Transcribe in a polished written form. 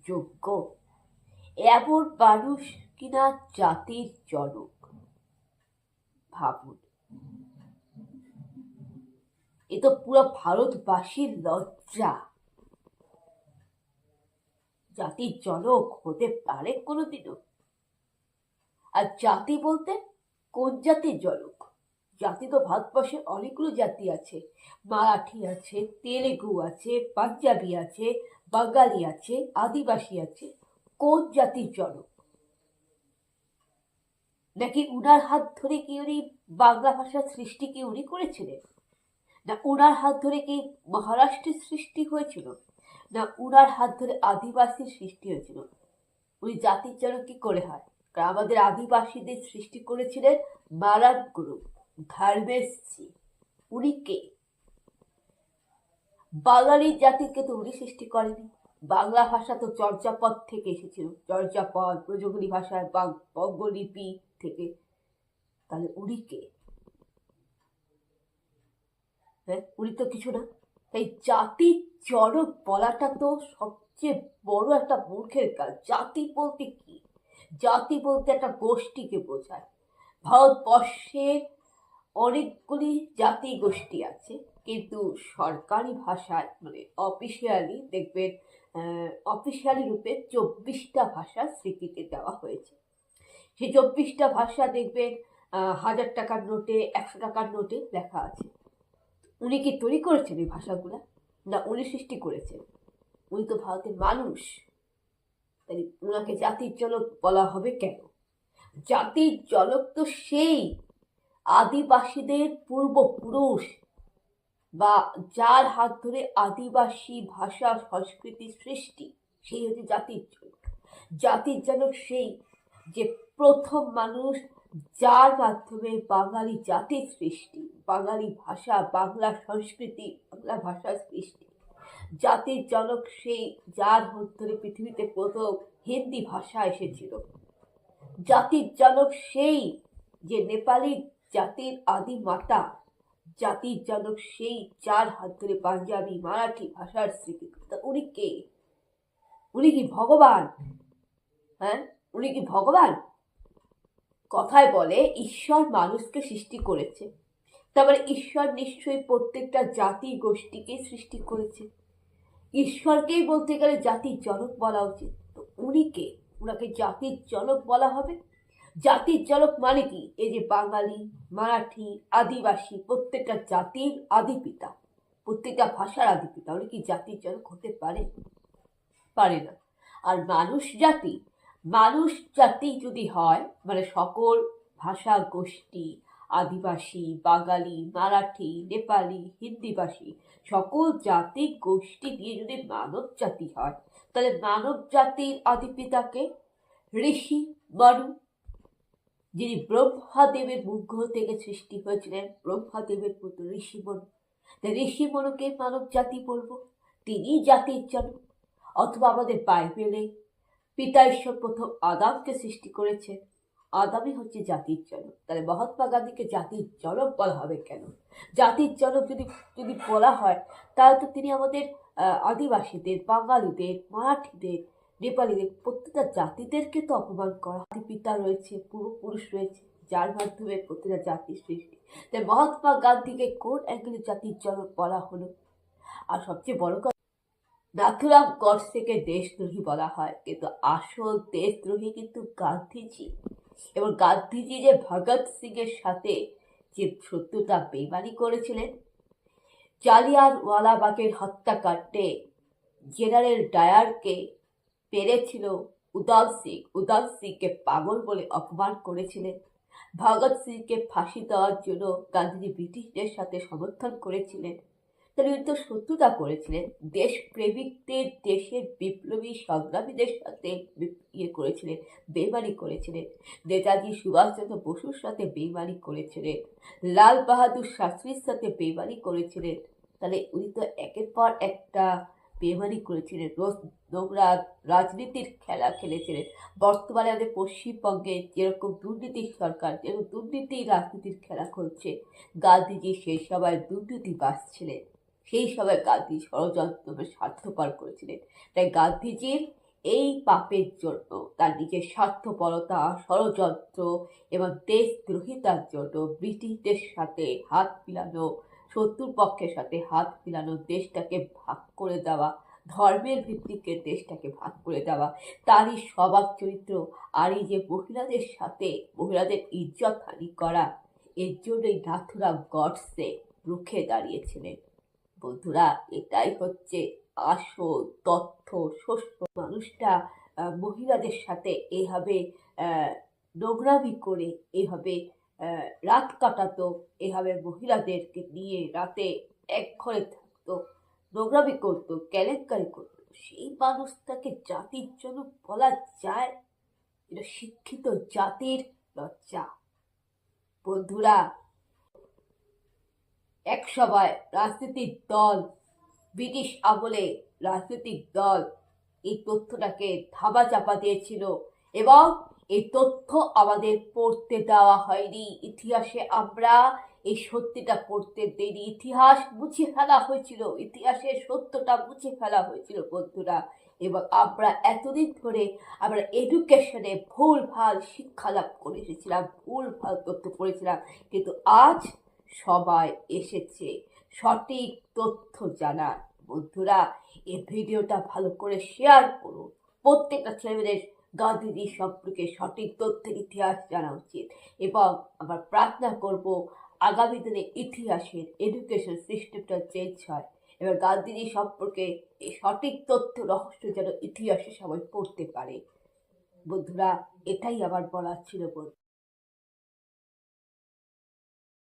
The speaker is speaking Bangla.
যোগ্য এমন মানুষ কিনা জাতির জনক? ভাবুন, এ তো পুরো ভারতবাসীর লজ্জা। জাতির জনক হতে পারে কোনোদিনও? আর জাতি বলতে কোন জাতির জনক? জাতি তো ভারতবর্ষের অনেকগুলো জাতি আছে। মারাঠি আছে, তেলেগু আছে, পাঞ্জাবি আছে, বাঙালি আছে, আদিবাসী আছে। কোন জাতির জনক? নাকি উনার হাত ধরে কি উনি বাংলা ভাষার সৃষ্টি কি উনি করেছিলেন? না উনার হাত ধরে কি মহারাষ্ট্রের সৃষ্টি হয়েছিল? না উনার হাত ধরে আদিবাসীর সৃষ্টি হয়েছিল? উনি জাতির জনক কি করে হয়? কারণ আমাদের আদিবাসীদের সৃষ্টি করেছিলেন মারান গুরু, ধর্মেশজি। উনি কে? বাঙালি জাতিকে তো উনি সৃষ্টি করেনি। বাংলা ভাষা তো চর্যাপদ থেকে এসেছিল, চর্যাপদ ব্রজগুলি ভাষায় বঙ্গলিপি থেকে। তাহলে উনি কে? হ্যাঁ, উনি তো কিছু না। তাই জাতির জনক বলাটা তো সবচেয়ে বড় একটা মূর্খের কাজ। জাতি বলতে কি? জাতি বলতে একটা গোষ্ঠীকে বোঝায়। ভারতবর্ষের অনেকগুলি জাতি গোষ্ঠী আছে, কিন্তু সরকারি ভাষায় মানে অফিসিয়ালি দেখবেন, অফিসিয়ালি রূপে 24টা ভাষা স্বীকৃতি দেওয়া হয়েছে। সেই 24টা ভাষা দেখবেন 1000 টাকার নোটে, 100 টাকার নোটে লেখা আছে। উনি কি তৈরি করেছেন এই ভাষাগুলা? না উনি সৃষ্টি করেছেন? উনি তো ভারতের মানুষ। তাই ওনাকে জাতির জনক বলা হবে কেন? জাতির জনক তো সেই আদিবাসীদের পূর্বপুরুষ, বা যার হাত ধরে আদিবাসী ভাষা সংস্কৃতির সৃষ্টি, সেই হচ্ছে জাতির জনক। জাতির জনক সেই যে প্রথম মানুষ, যার মাধ্যমে বাঙালি জাতির সৃষ্টি, বাঙালি ভাষা, বাংলা সংস্কৃতি, বাংলা ভাষার সৃষ্টি। জাতির জনক সেই যার হাত ধরে পৃথিবীতে প্রথম হিন্দি ভাষা এসেছিল। জাতির জনক সেই যে নেপালি জাতির আদি মাতা। জাতির জনক সেই যার হাত ধরে পাঞ্জাবি মারাঠি ভাষার স্বীকৃতি। উনি কে? উনি কি ভগবান? হ্যাঁ, উনি কি ভগবান? কথায় বলে ঈশ্বর মানুষকে সৃষ্টি করেছে, তারপরে ঈশ্বর নিশ্চয়ই প্রত্যেকটা জাতি গোষ্ঠীকে সৃষ্টি করেছে। ঈশ্বরকেই বলতে গেলে জাতির জনক বলা উচিত। তো উনি কে? ওনাকে জাতির জনক বলা হবে? জাতির জনক মানে কি? এই যে বাঙালি, মারাঠি, আদিবাসী, প্রত্যেকটা জাতির আদি পিতা, প্রত্যেকটা ভাষার আদি পিতা। উনি কি জাতির জনক হতে পারে? পারে না। আর মানুষ জাতি যদি হয়, মানে সকল ভাষা গোষ্ঠী, আদিবাসী, বাঙালি, মারাঠি, নেপালি, হিন্দিভাষী, সকল জাতি গোষ্ঠী নিয়ে যদি মানব জাতি হয়, তাহলে মানব জাতির আদি পিতাকে? ঋষি মনু, যিনি ব্রহ্মাদেবের মুখ থেকে সৃষ্টি হয়েছিলেন, ব্রহ্মাদেবের পুত্র ঋষি মনু। ঋষি মনুকে মানব জাতি বলবো, তিনি জাতির জনক। অথবা আমাদের বাইবেলে পিতা ঈশ্বর প্রথম আদামকে সৃষ্টি করেছেন, আদামই হচ্ছে জাতির জনক। তাহলে মহাত্মা গান্ধীকে জাতির জনক বলা হবে কেন? জাতির জনক যদি যদি বলা হয়, তাহলে তো তিনি আমাদের আদিবাসীদের, বাঙালিদের, মারাঠিদের, নেপালিদের, প্রত্যেকটা জাতিদেরকে তো অপমান করা। পিতা রয়েছে, পূর্বপুরুষ রয়েছে, যার মাধ্যমে প্রত্যেকটা জাতির সৃষ্টি। তাই মহাত্মা গান্ধীকে কোন অ্যাঙ্গেলে জাতির জনক বলা হলো? আর সবচেয়ে বড় কথা, নাথুরাম গডসেকে দেশদ্রোহী বলা হয়, কিন্তু আসল দেশদ্রোহী কিন্তু গান্ধীজি। এবং গান্ধীজি যে ভগৎ সিং এর সাথে যে শত্রুতা বেইমানি করেছিলেন, জালিয়ানওয়ালাবাগের হত্যাকাণ্ডে জেনারেল ডায়ারকে পেরেছিল উদাম সিংকে পাগল বলে অপমান করেছিলেন। ভগৎ সিংকে ফাঁসি দেওয়ার জন্য গান্ধীজি ব্রিটিশদের সাথে সমর্থন করেছিলেন। তিনি তো শত্রুতা করেছিলেন, দেশপ্রেমিকদের, দেশের বিপ্লবী সংগ্রামীদের সাথে করেছিলেন, বেইমানি করেছিলেন। নেতাজি সুভাষচন্দ্র বসুর সাথে বেইমানি করেছিলেন, লাল বাহাদুর শাস্ত্রীর সাথে বেইমানি করেছিলেন। তাহলে উনি তো একের পর একটা বেইমানি করেছিলেন, নোংরা রাজনীতির খেলা খেলেছিলেন। বর্তমানে আমাদের পশ্চিমবঙ্গে যেরকম দুর্নীতির সরকার, যেরকম দুর্নীতি রাজনীতির খেলা খেলছে, গান্ধীজি সেই সময় দুর্নীতিবাজ ছিলেন। সেই সময় গান্ধী ষড়যন্ত্র স্বার্থপর করেছিলেন। তাই গান্ধীজির এই পাপের জন্য, তার নিজের স্বার্থপরতা, ষড়যন্ত্র এবং দেশদ্রোহিতার জন্য ব্রিটিশদের সাথে হাত মিলানো, শত্রুপক্ষের সাথে হাত মিলানো, দেশটাকে ভাগ করে দেওয়া, ধর্মের ভিত্তিকে দেশটাকে ভাগ করে দেওয়া, তারই স্বভাব চরিত্র। আর এই যে মহিলাদের সাথে মহিলাদের ইজ্জত হানি করা, এর জন্যই নাথুরাম গডসে রুখে দাঁড়িয়েছিলেন। বন্ধুরা, এটাই হচ্ছে আসল তথ্য। শোষণ মানুষটা মহিলাদের সাথে এভাবে নোংরামি করে, এভাবে রাত কাটাতো, এভাবে মহিলাদেরকে নিয়ে রাতে এক ঘরে থাকতো, নোংরামি করতো, কেলেঙ্কারি করতো, সেই মানুষটাকে জাতির জন্য বলা যায়? এটা শিক্ষিত জাতির লজ্জা। বন্ধুরা, এক সময় রাজনৈতিক দল, ব্রিটিশ আমলে রাজনৈতিক দল এই তথ্যটাকে ধামা চাপা দিয়েছিল এবং এই তথ্য আমাদের পড়তে দেওয়া হয়নি। ইতিহাসে আমরা এই সত্যিটা পড়তে দেইনি। ইতিহাস মুছে ফেলা হয়েছিল, ইতিহাসের সত্যটা মুছে ফেলা হয়েছিল বন্ধুরা। এবং আমরা এতদিন ধরে আমরা এডুকেশনে ভুল ভাল শিক্ষা লাভ করে এসেছিলাম, ভুল ভাল তথ্য পড়েছিলাম, কিন্তু আজ সবাই এসেছে সঠিক তথ্য জানার। বন্ধুরা, এই ভিডিওটা ভালো করে শেয়ার করুন। প্রত্যেকটা ছেলেমেয়েদের গান্ধীজি সম্পর্কে সঠিক তথ্যের ইতিহাস জানা উচিত এবং আমরা প্রার্থনা করব আগামী দিনে ইতিহাসের এডুকেশন সিস্টেমটা চেঞ্জ হয় এবং গান্ধীজি সম্পর্কে এই সঠিক তথ্য রহস্য যেন ইতিহাসে সবাই পড়তে পারে। বন্ধুরা, এটাই আমার বলার ছিল।